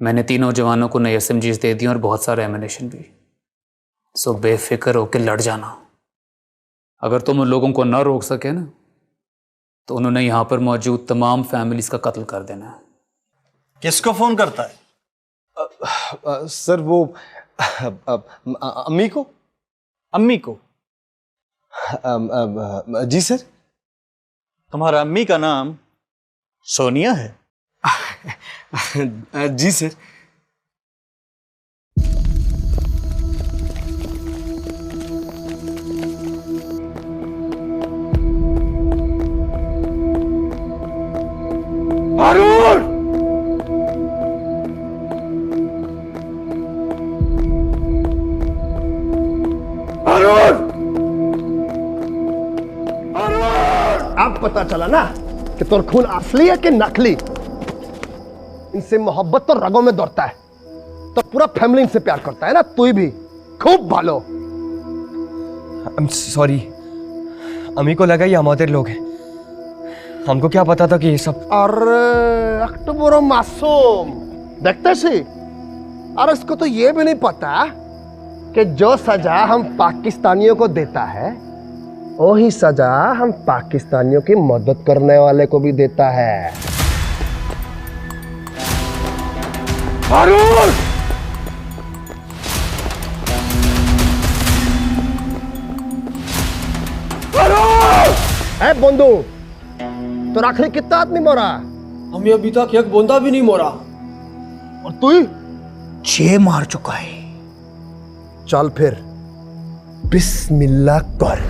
मैंने तीनों जवानों को नई SMGs दे दी और बहुत सारे एमिनेशन भी। सो बेफिक्र होकर लड़ जाना। अगर तुम उन लोगों को ना रोक सके ना, तो उन्होंने यहां पर मौजूद तमाम फैमिलीज का कत्ल कर देना है। किसको फोन करता है? सर वो अम्मी को। अम्मी को? जी सर। तुम्हारा अम्मी का नाम सोनिया है? जी सर। हारून! हारून! अब पता चला ना कि तुर खून असली है कि नकली। इनसे मोहब्बत तो रगों में दौड़ता है, तो पूरा फैमिली इनसे प्यार करता है ना। तू भी खूब भालो। सॉरी, अम्मी को लगा ये हमारे लोग हैं। हमको क्या पता था कि ये सब। अरे अक्टूबर मासूम देखते सी। और इसको तो ये भी नहीं पता कि जो सजा हम पाकिस्तानियों को देता है, वही सजा हम पाकिस्तानियों की मदद करने वाले को भी देता है। हारून! हारून! ए बंधु, तो आखिरी कितना आदमी मरा? हमें अभी तक एक बंदा भी नहीं मरा। और तू 6 मार चुका है। चल फिर बिस्मिल्लाह कर।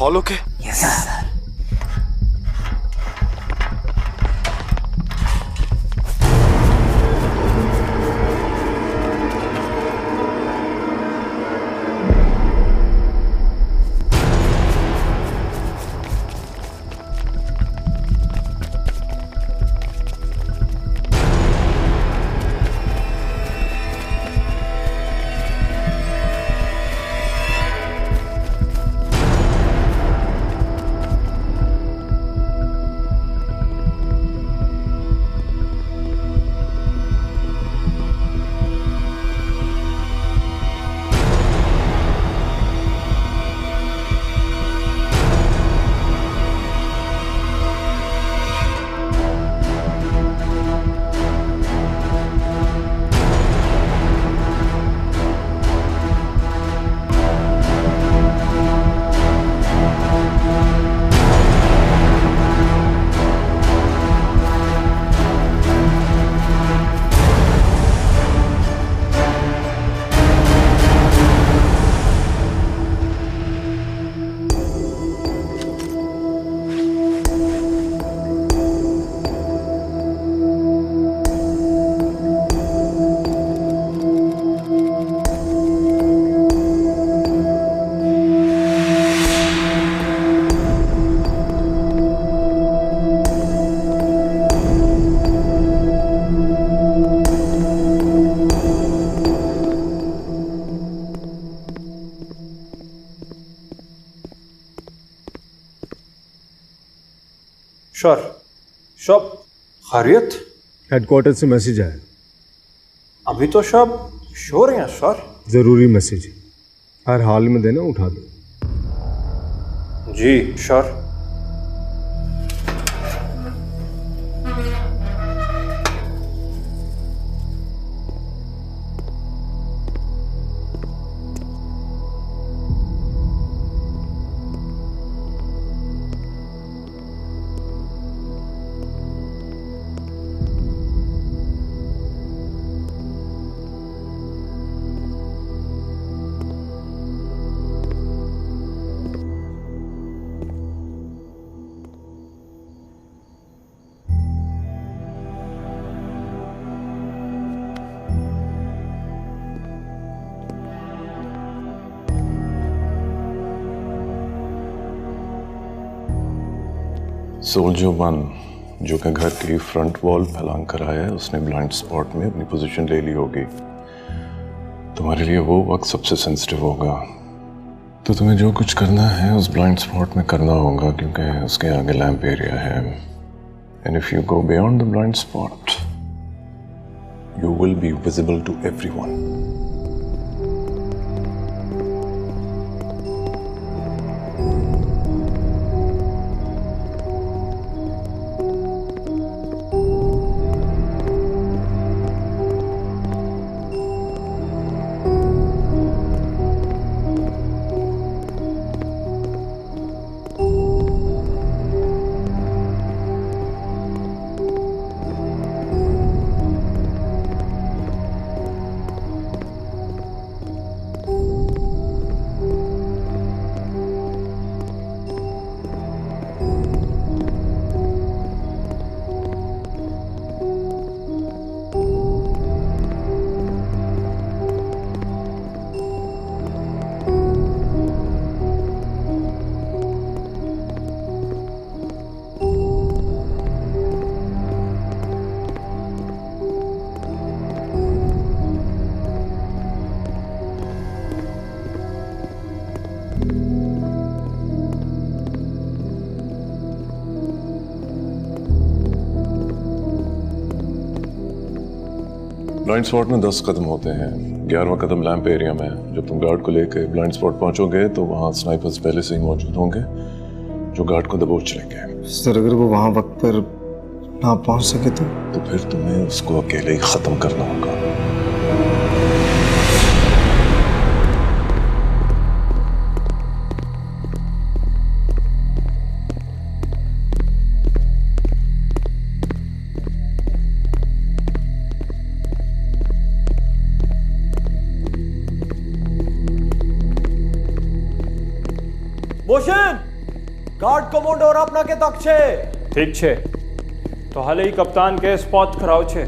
All okay? Yes sir. Sure shop खैरियत? हेडक्वार्टर से मैसेज आया, अभी तो शॉप श्योर हैं सर? जरूरी मैसेज है, हर हाल में देना, उठा दो। जी श्योर। सोल्जर 1 जो कि घर की फ्रंट वॉल फैलांग कर आया है, उसने ब्लाइंड स्पॉट में अपनी पोजीशन ले ली होगी। तुम्हारे लिए वो वक्त सबसे सेंसिटिव होगा, तो तुम्हें जो कुछ करना है उस ब्लाइंड स्पॉट में करना होगा, क्योंकि उसके आगे लैंप एरिया है। And if you go beyond the blind spot you will be visible to everyone. Blind spot में 10 कदम होते हैं, 11वां कदम लैंप एरिया में है। जब तुम गार्ड को लेकर ब्लाइंड स्पॉट पहुंचोगे तो वहां स्नाइपर्स पहले से ही मौजूद होंगे जो गार्ड को दबोच लेंगे। सर अगर वो वहां वक्त पर ना पहुंच सके तो फिर तुम्हें उसको अकेले ही खत्म करना होगा। બોશન ગાર્ડ કમાન્ડર આપના કે તક છે? ઠીક છે, તો હાલે ઈ કપ્તાન કે સ્પોટ કરાવ છે।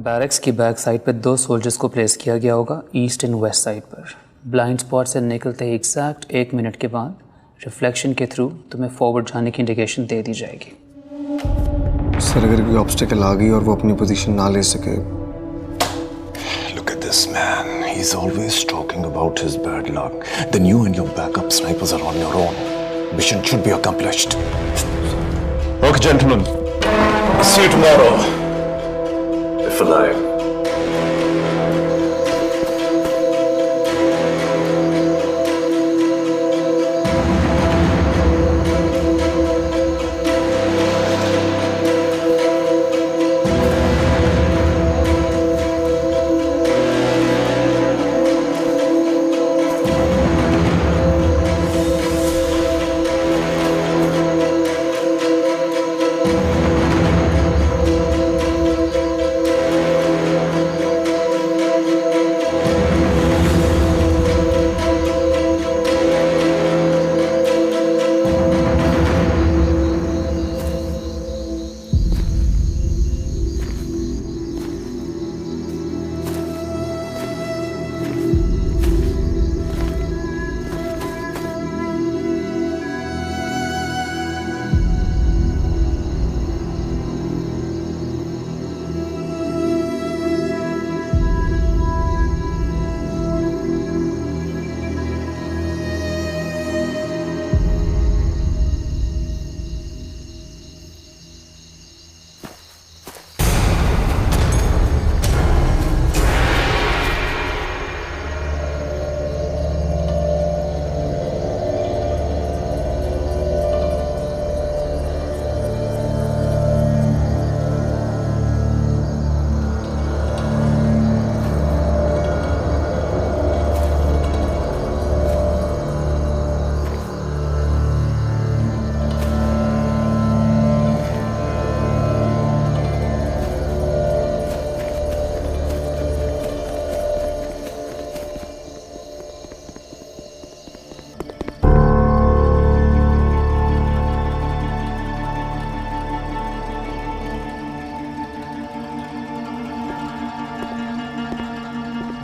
बैरक्स की बैक साइड पर 2 सोल्जर्स को प्लेस किया गया होगा, ईस्ट एंड वेस्ट साइड पर। ब्लाइंड स्पॉट से निकलते ही एग्जैक्ट 1 मिनट के बाद रिफ्लेक्शन के थ्रू तुम्हें फॉरवर्ड जाने की इंडिकेशन दे दी जाएगी। सर अगर कोई ऑब्स्टिकल आ गई और वो अपनी पोजीशन ना ले सके? Look at this man. He's always talking about his bad luck. Then you and your backup snipers are on your own. mission should be accomplished. Okay, gentlemen. See you tomorrow. If alive.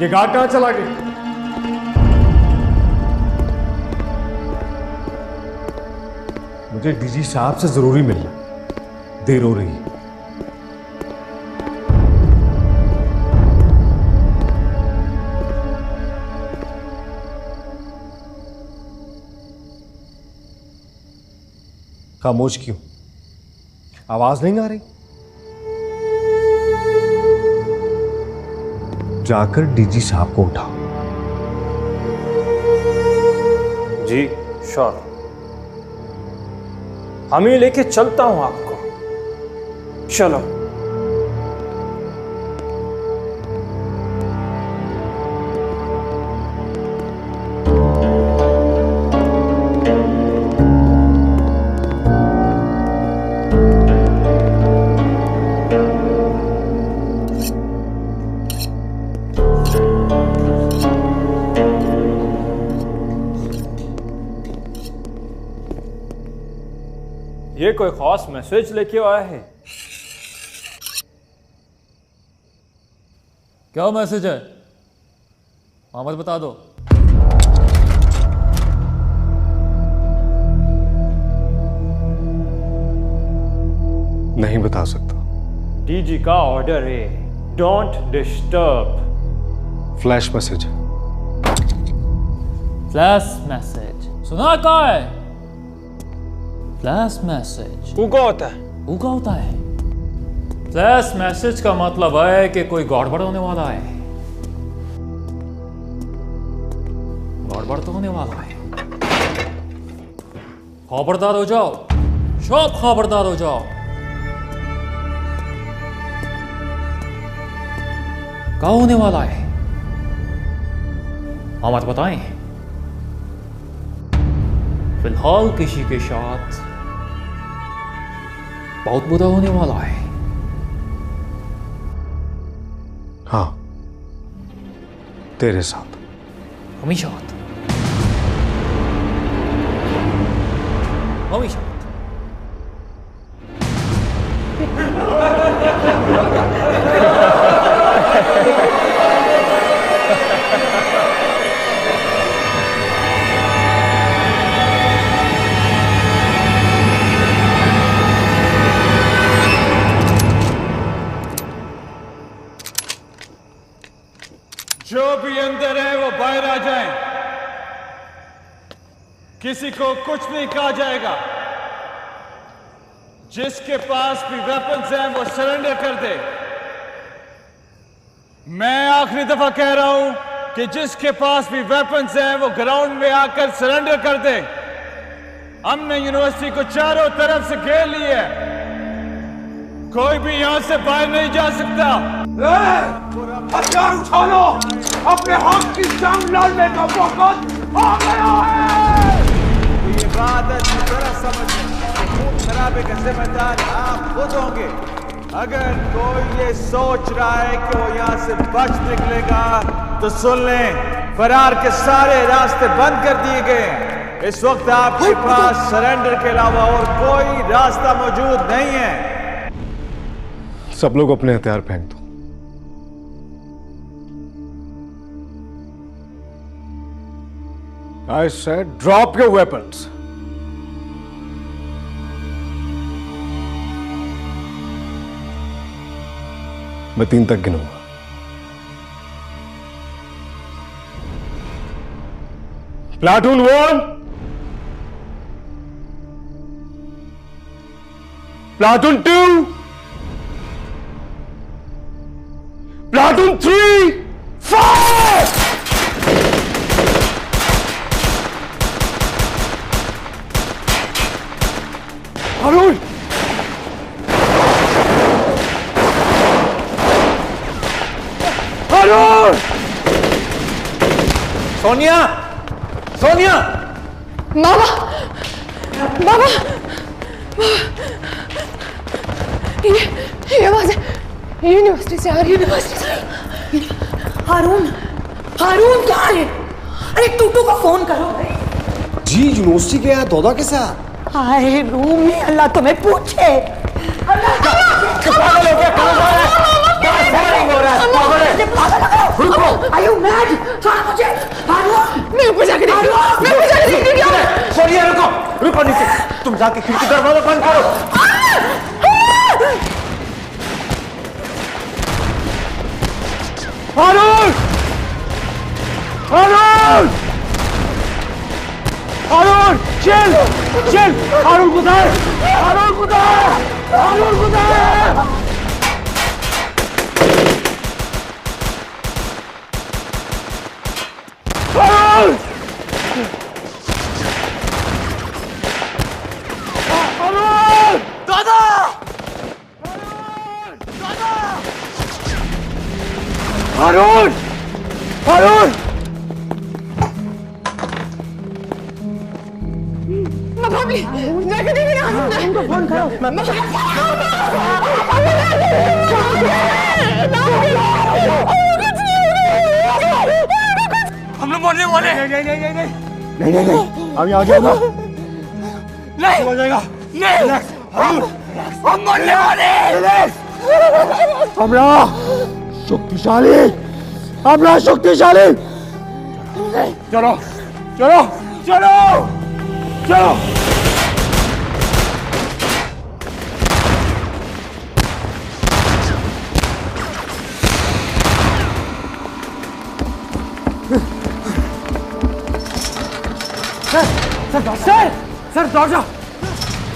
ये guard कहां चला गया? मुझे DG साहब से जरूरी मिलना, देर हो रही है। खामोश क्यों? आवाज नहीं आ रही? जाकर डीजी साहब को उठाओ। जी श्योर, हम ही लेके चलता हूं आपको। चलो। ये कोई खास मैसेज लेके आया है? क्या मैसेज है? मोहम्मद बता दो। नहीं बता सकता। डीजी का ऑर्डर है, don't disturb. Flash message. Flash message सुना कहाँ है? फ्लैश मैसेज वो क्या होता है? वो क्या होता है? फ्लैश मैसेज का मतलब है कि कोई गड़बड़ होने वाला है। गड़बड़ तो होने वाला है। खबरदार हो जाओ, सब खबरदार हो जाओ। क्या होने वाला है? हम आप बताएं। फिलहाल किसी के साथ बहुत बुरा होने वाला है। हाँ, तेरे साथ। हमेशा हमेशा। जो भी अंदर है वो बाहर आ जाए। किसी को कुछ नहीं कहा जाएगा। जिसके पास भी वेपन्स हैं वो सरेंडर कर दे। मैं आखिरी दफा कह रहा हूं कि जिसके पास भी वेपन्स हैं वो ग्राउंड में आकर सरेंडर कर दे। हमने यूनिवर्सिटी को चारों तरफ से घेर लिया है, कोई भी यहां से बाहर नहीं जा सकता। हथियार उठा लो, अपने हक की जंग लड़ने का वक्त आ गया है। ये बात अच्छी तरह समझ, खून खराबे का जिम्मेदार आप खुद होंगे। अगर कोई ये सोच रहा है कि वो यहाँ से बच निकलेगा तो सुन लें, फरार के सारे रास्ते बंद कर दिए गए हैं। इस वक्त आपके पास सरेंडर के अलावा और कोई रास्ता मौजूद नहीं है। सब लोग अपने हथियार फेंक दो। I said drop your weapons. मैं 3 तक गिनूंगा। Platoon 1, Platoon 2, Platoon 3, fire! Harun! Harun! Sonia, Sonia, बाबा, बाबा, ये आवाज़ यूनिवर्सिटी से आ रही है। यूनिवर्सिटी से। हारून, हारून कहाँ है? अरे टूटू को फोन करो। जी यूनिवर्सिटी गया दौदा के साथ। हाय रूम में, अल्लाह तुम्हें पूछे। Are you mad? मुझे मैं ऊपर जाके देखती हूँ। मैं ऊपर जाके देखती हूँ। सोनिया रुको, रुको नीचे। तुम जाके खिड़की दरवाजा बंद करो। हारून! हारून! हारून! चिल! चिल! हारून कुदार! हारून कुदार! हारून कुदार! हारून! हारून! दादा! हारून! हारून! भाभी, जाके देखिए ना। उनको फोन करो। हम लोग मरने वाले हैं। नहीं नहीं नहीं नहीं नहीं नहीं, अभी आ जाएगा। नहीं हो जाएगा। नहीं, हम मरने वाले हैं। हमरा शक्तिशाली, हमरा शक्तिशाली। चलो चलो चलो चलो। सर दौड़ जाओ।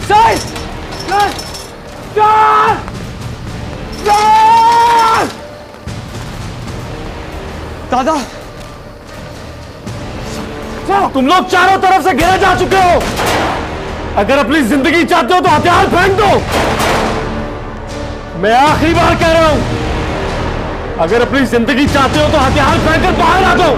सर सर सर सर दादा, तुम लोग चारों तरफ से घेरे जा चुके हो। अगर अपनी जिंदगी चाहते हो तो हथियार फेंक दो। मैं आखिरी बार कह रहा हूं, अगर अपनी जिंदगी चाहते हो तो हथियार फेंक कर बाहर आ दो।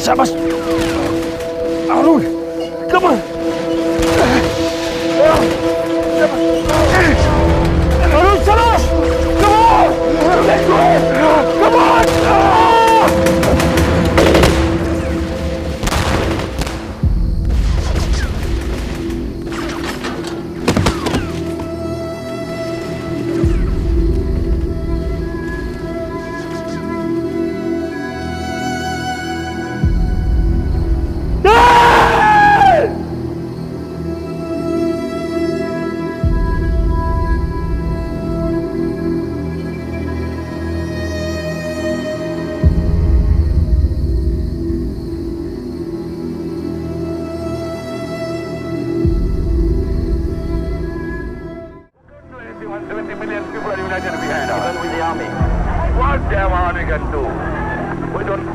शाबाश अरुण, come on. अरुण चलो, come on, let's go, come on.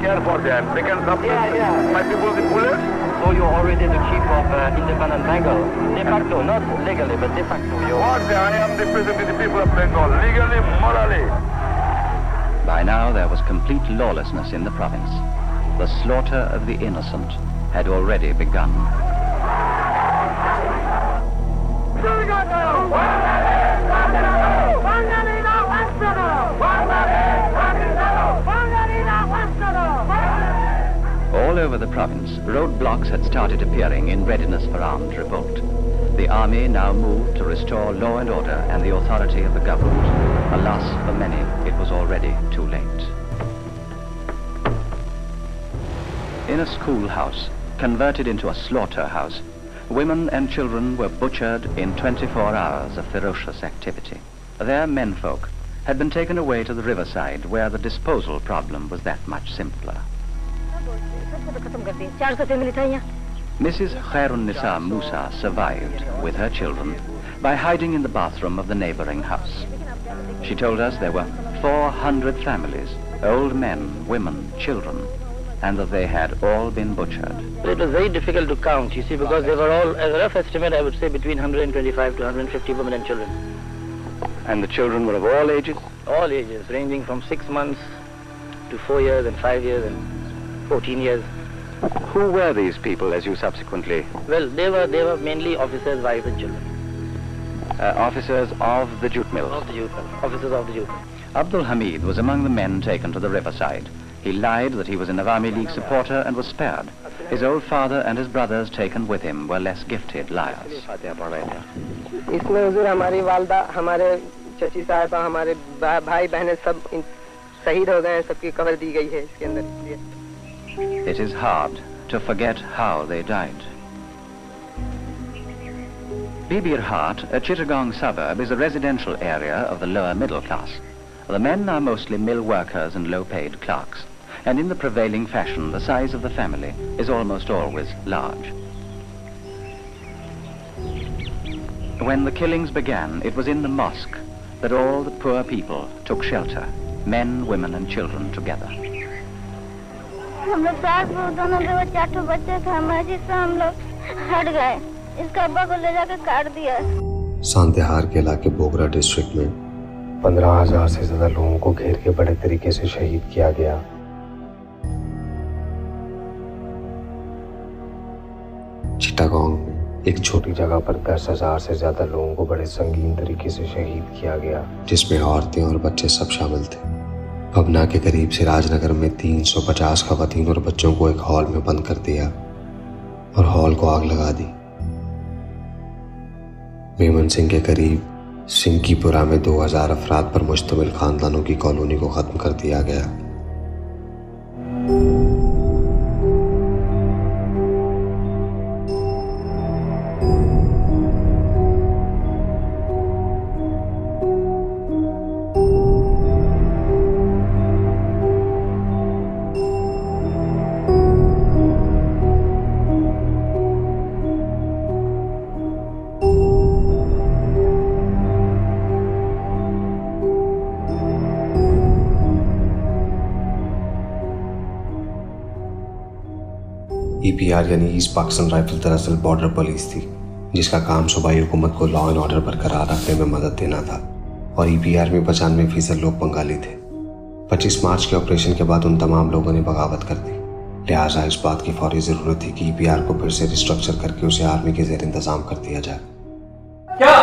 care for them. They can support my people with bullets. So you're already the chief of independent Bengal. De facto, not legally, but de facto. I am the president of the people of Bengal, legally, morally. By now there was complete lawlessness in the province. The slaughter of the innocent had already begun. All over the province, roadblocks had started appearing in readiness for armed revolt. The army now moved to restore law and order and the authority of the government. Alas, for many, it was already too late. In a schoolhouse, converted into a slaughterhouse, women and children were butchered in 24 hours of ferocious activity. Their menfolk had been taken away to the riverside where the disposal problem was that much simpler. Mrs. Khairun-Nisa Musa survived, with her children, by hiding in the bathroom of the neighboring house. She told us there were 400 families, old men, women, children, and that they had all been butchered. It was very difficult to count, you see, because they were all, as a rough estimate, I would say between 125 to 150 women and children. And the children were of all ages? All ages, ranging from 6 months to 4 years and 5 years and 14 years. Who were these people, as you subsequently... Well, they were mainly officers, wives and children. Officers of the jute mills? Of the jute mill. Officers of the jute mill. Abdul Hamid was among the men taken to the riverside. He lied that he was an Awami League supporter and was spared. His old father and his brothers taken with him were less gifted liars. इसमें हुजूर हमारी वालदा, हमारे चची साहिबा, हमारे भाई बहनें सब शहीद हो गए हैं, सबकी कब्र दी गई है इसके अंदर इसलिए. It is hard to forget how they died. Bibir Hat, a Chittagong suburb, is a residential area of the lower middle class. The men are mostly mill workers and low-paid clerks, and in the prevailing fashion, the size of the family is almost always large. When the killings began, it was in the mosque that all the poor people took shelter, men, women and children together. हम लोग सास बहू दोनों के 4 बच्चे थे हमारे, जिससे हम लोग हट गए. इसका अब्बा को ले जाके काट दिया. सांतेहार के इलाके बोगरा डिस्ट्रिक्ट में 15,000 से ज्यादा लोगों को घेर के बड़े तरीके से शहीद किया गया. चिटागोंग में एक छोटी जगह पर 10,000 से ज्यादा लोगों को बड़े संगीन तरीके से शहीद किया गया, जिसमें औरतें और बच्चे सब शामिल थे. पबना के करीब से राजनगर में 350 खवातीन और बच्चों को एक हॉल में बंद कर दिया और हॉल को आग लगा दी. मेमन सिंह के करीब सिंकीपुरा में 2000 अफराद पर मुश्तमिल खानदानों की कॉलोनी को खत्म कर दिया गया. EPR यानी ईस्ट पाकिस्तान राइफल दरअसल बॉर्डर पुलिस थी, जिसका काम सूबाई हुकूमत को लॉ एंड ऑर्डर बरकरार रखने में मदद देना था. और EPR में 95% लोग बंगाली थे. 25 मार्च के ऑपरेशन के बाद उन तमाम लोगों ने बगावत कर दी. लिहाजा इस बात की फौरी जरूरत थी कि EPR को फिर से रिस्ट्रक्चर करके उसे आर्मी के जेर इंतजाम कर दिया जाए. क्या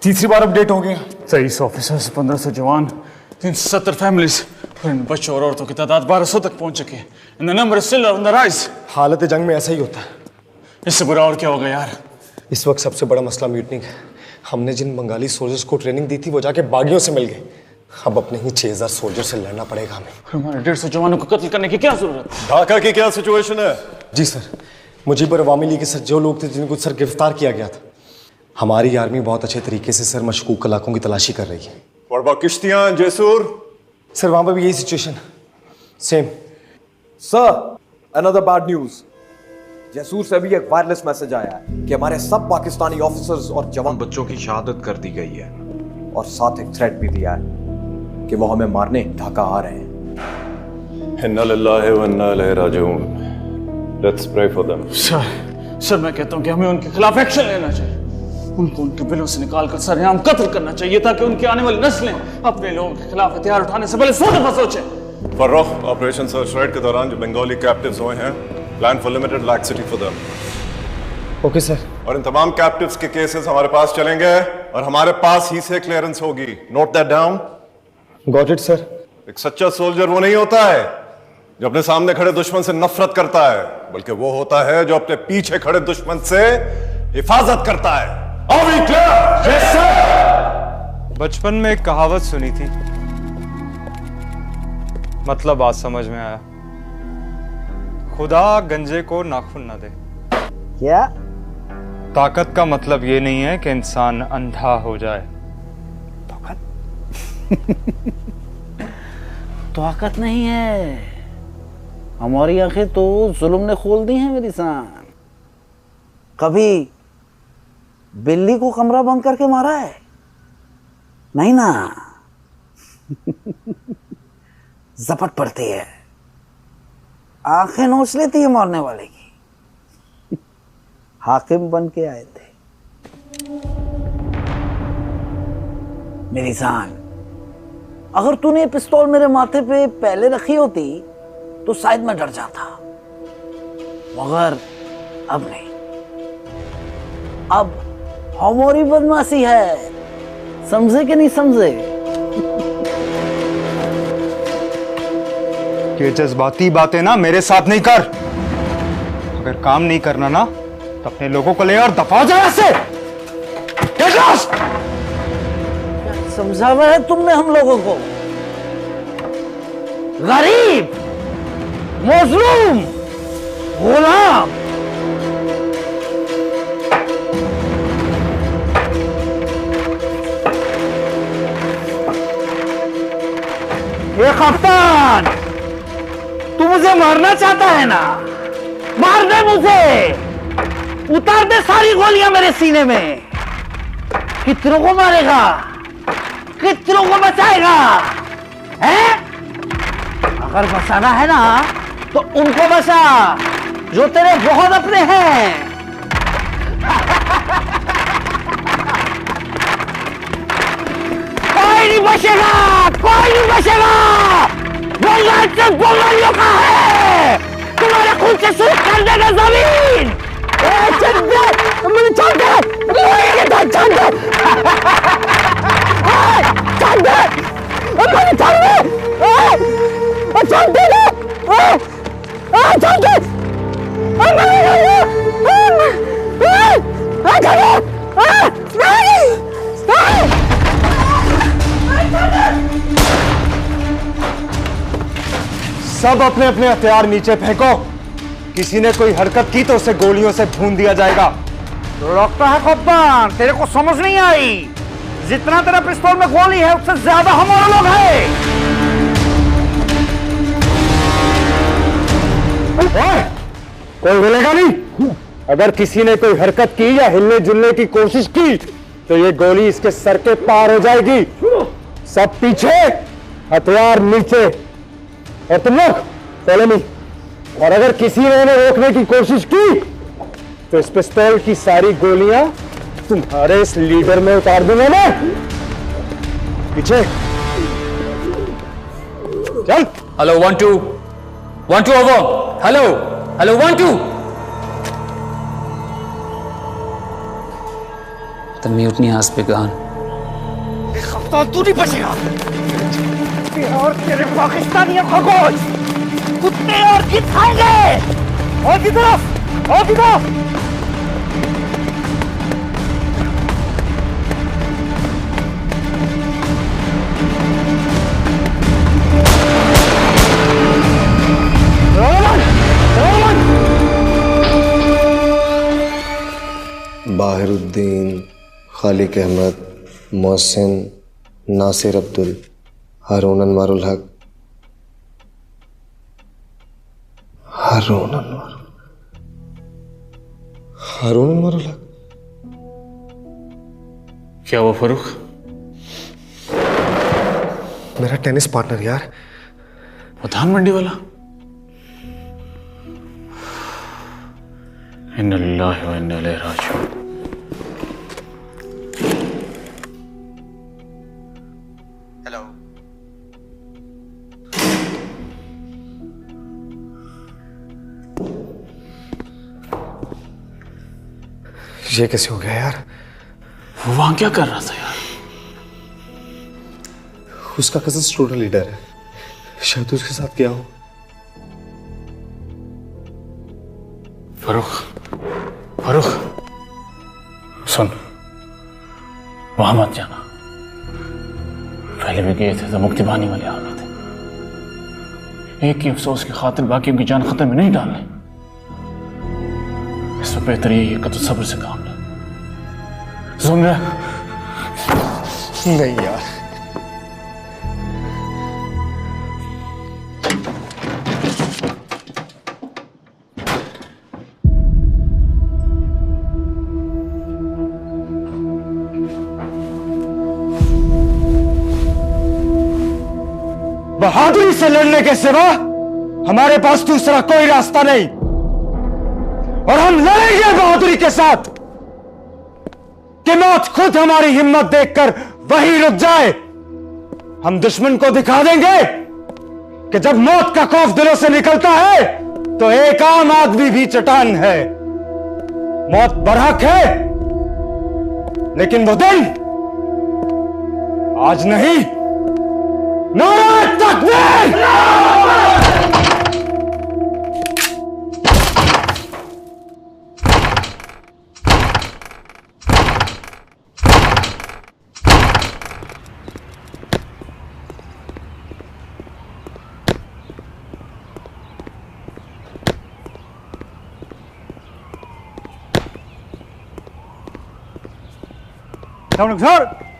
तीसरी बार अपडेट हो गया. 23 ऑफिसर्स, 1500 जवान, 370 फैमिलीज, इन बच्चों और औरतों की तादाद 1200 तक पहुंच चुकी है. And the number is still on the rise. हालत जंग में ऐसा ही होता है. इससे बुरा और क्या होगा यार. इस वक्त सबसे बड़ा मसला म्यूटनी है. हमने जिन बंगाली सोल्जर्स को ट्रेनिंग दी थी वो जाके बागियों से मिल गए. अब अपने ही 6000 सोल्जर से लड़ना पड़ेगा हमें. हमारे 150 जवानों को कत्ल करने की क्या जरूरत है. ढाका की क्या सिचुएशन है? जी सर, मुजीब और अवामी लीग के सर जो लोग थे जिनको सर गिरफ्तार किया गया था. हमारी आर्मी बहुत अच्छे तरीके से सर मशकूक इलाकों की तलाशी कर रही है. What about किश्तियां, जैसूर? सर वहां पर भी यही situation same. Sir, another bad news. जैसूर से भी एक वायरलेस मैसेज आया है कि हमारे सब पाकिस्तानी ऑफिसर्स और जवान बच्चों की शहादत कर दी गई है. और साथ एक थ्रेट भी दिया है कि वो हमें मारने ढाका आ रहे हैं। इन्ना लिल्लाहि व इन्ना इलैहि राजिऊन। Let's pray for them. Sir मैं कहता हूँ कि हमें उनके खिलाफ एक्शन लेना चाहिए। उनको उनके बिलों से निकालकर सरेआम कत्ल करना चाहिए ताकि उनकी आने वाली नस्लें अपने लोगों के खिलाफ हथियार उठाने से पहले 100 दफा सोचें। फर्रुख, ऑपरेशन सर्च राइड के दौरान जो बंगाली कैप्टिव्स हुए हैं, plan for limited laxity for them. Okay sir. और इन तमाम कैप्टिव्स के केसेस हमारे पास चलेंगे और हमारे पास ही से क्लियरेंस होगी। Note that down. Got it sir. एक सच्चा सोल्जर वो नहीं होता है जो अपने सामने खड़े दुश्मन से नफरत करता है, बल्कि वो होता है जो अपने पीछे खड़े दुश्मन से हिफाजत करता है। Yes, sir! बचपन में एक कहावत सुनी थी, मतलब आज समझ में आया। खुदा गंजे को नाखून ना दे। क्या? ताकत का मतलब ये नहीं है कि इंसान अंधा हो जाए। ताकत नहीं है, हमारी आंखें तो जुल्म ने खोल दी हैं मेरी जान। कभी बिल्ली को कमरा बंद करके मारा है? नहीं ना। जपट पड़ती है, आंखें नोच लेती है मारने वाले की। हाकिम बन के आए थे मेरी जान। अगर तूने पिस्तौल मेरे माथे पे पहले रखी होती तो शायद मैं डर जाता, मगर अब नहीं। अब हमारी बदमाशी है, समझे कि नहीं समझे? ये जज्बाती बातें ना मेरे साथ नहीं कर। अगर काम नहीं करना ना तो अपने लोगों को ले और दफा हो जाए ऐसे। समझा हुआ है तुमने हम लोगों को? गरीब, मजलूम, गुलाम। ये कप्तान, तू मुझे मारना चाहता है ना? मार दे मुझे, उतार दे सारी गोलियां मेरे सीने में। कितनों को मारेगा, कितनों को बचाएगा? हैं? अगर बचाना है ना तो उनको बचा जो तेरे बहुत अपने हैं। कोई नहीं बचेगा, कोई नहीं बचेगा। बंगालियों का है, तुम्हारे खून से शुरू कर देगा जमीन। मुझे छोड़ दे, छोड़ दे, छोड़ दे, छोड़ दे, छोड़ दे, सब अपने अपने हथियार नीचे फेंको। किसी ने कोई हरकत की तो उसे गोलियों से भून दिया जाएगा। लगता है कप्तान तेरे को समझ नहीं आई। जितना तेरा पिस्तौल में गोली है उससे ज्यादा हमारे लोग हैं। कोई हिलेगा नहीं। अगर किसी ने कोई हरकत की या हिलने जुलने की कोशिश की तो ये गोली इसके सर के पार हो जाएगी। सब पीछे, हथियार नीचे। और तुम लोग फॉलो मी। और अगर किसी ने इन्हें रोकने की कोशिश की तो इस पिस्तौल की सारी गोलियां तुम्हारे इस लीडर में उतार दूंगा मैं। पीछे चल। Hello 1 2 1 2 over. Hello hello 1 2। The mutiny has begun. कप्तान तू नहीं बचेगा। और तेरे पाकिस्तानियों का गोश्त कुत्ते और गिद्ध खाएंगे। और की तरफ, और की तरफ। बाहिरुद्दीन, खालिक अहमद, मोहसिन, नासिर अब्दुल, हारून अनवारुल हक, हारून अनवारुल हक। क्या हुआ फरूख? मेरा टेनिस पार्टनर यार। प्रधान मंडी वाला? इन्ना लिल्लाहि व इन्ना इलैहि राजिऊन। ये कैसे हो गया यार? वो वहां क्या कर रहा था यार? उसका कजन स्टूडेंट लीडर है, शायद उसके साथ क्या हो। फरूख सुन, वहां मत जाना। पहले भी गए थे तो मुक्ति पाने वाले हाल में थे। एक की अफसोस की खातिर बाकियों की जान खतरे में नहीं डालने। इससे बेहतर यही है कि तू सब्र से काम ले। सुन रहा? नहीं यार, बहादुरी से लड़ने के सिवा हमारे पास दूसरा कोई रास्ता नहीं, और हम लड़ेंगे बहादुरी के साथ कि मौत खुद हमारी हिम्मत देखकर वहीं रुक जाए। हम दुश्मन को दिखा देंगे कि जब मौत का खौफ दिलों से निकलता है तो एक आम आदमी भी चट्टान है। मौत बरहक है, लेकिन वो दिन आज नहीं। नारे तकबीर!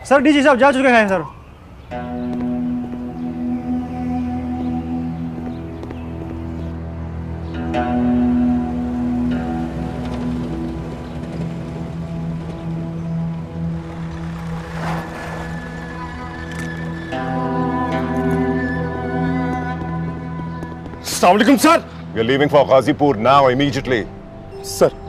सर डीजी साहब जा चुके हैं सर। अस्सलाम वालेकुम sir. We are leaving for Ghazipur now, immediately. Sir,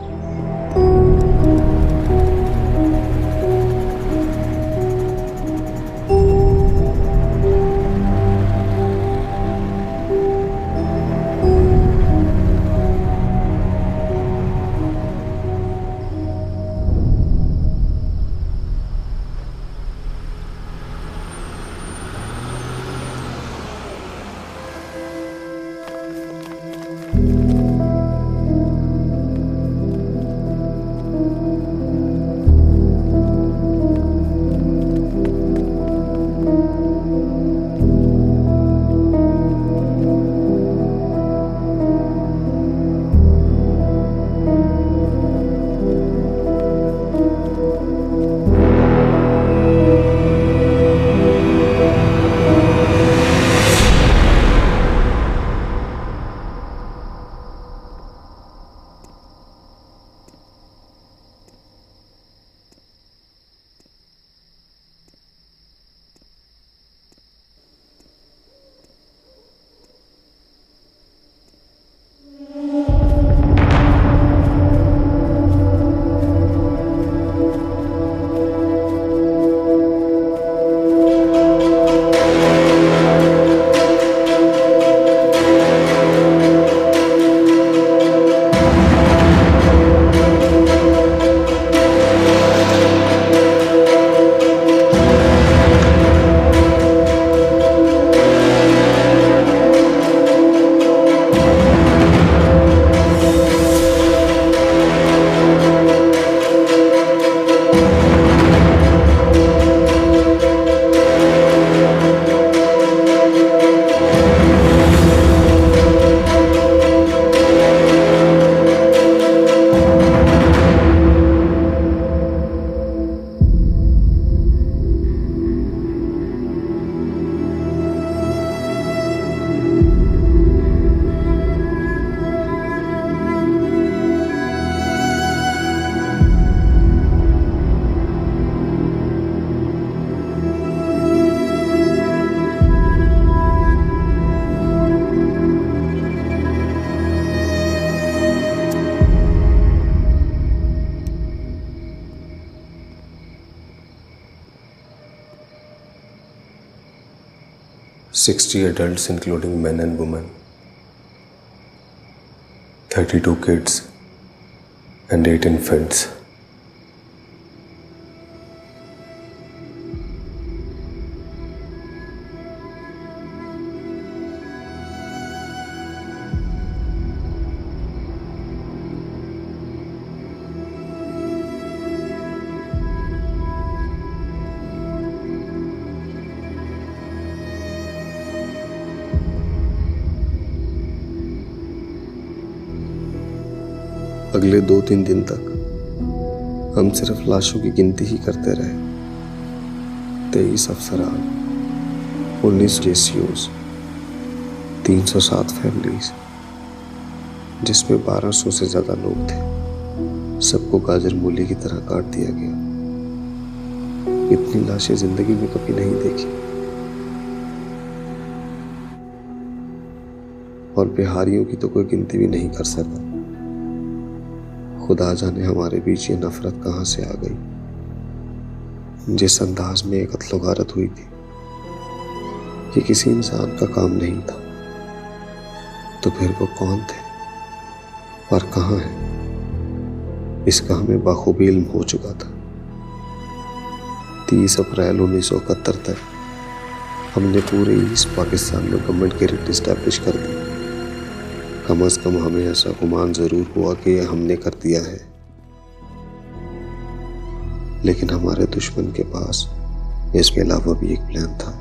60 adults including men and women, 32 kids and 8 infants. अगले 2-3 दिन तक हम सिर्फ लाशों की गिनती ही करते रहे। 23 अफसरान, 19 JCOs, 307 फैमिलीज, जिसमें 1200 से ज्यादा लोग थे। सबको गाजर मूली की तरह काट दिया गया। इतनी लाशें जिंदगी में कभी नहीं देखी। और बिहारियों की तो कोई गिनती भी नहीं कर सका। खुदा जाने हमारे बीच ये नफरत कहां से आ गई। जिस अंदाज में एक कत्ल गारत हुई थी, ये किसी इंसान का काम नहीं था। तो फिर वो कौन थे और कहां है, इसका हमें बखूबी इल्म हो चुका था। 30 अप्रैल 1971 तक हमने पूरे ईस्ट पाकिस्तान में गवर्नमेंट की रेट इस्टेब्लिश कर दी। कम से कम हमें ऐसा गुमान जरूर हुआ कि यह हमने कर दिया है। लेकिन हमारे दुश्मन के पास इसके अलावा भी एक प्लान था।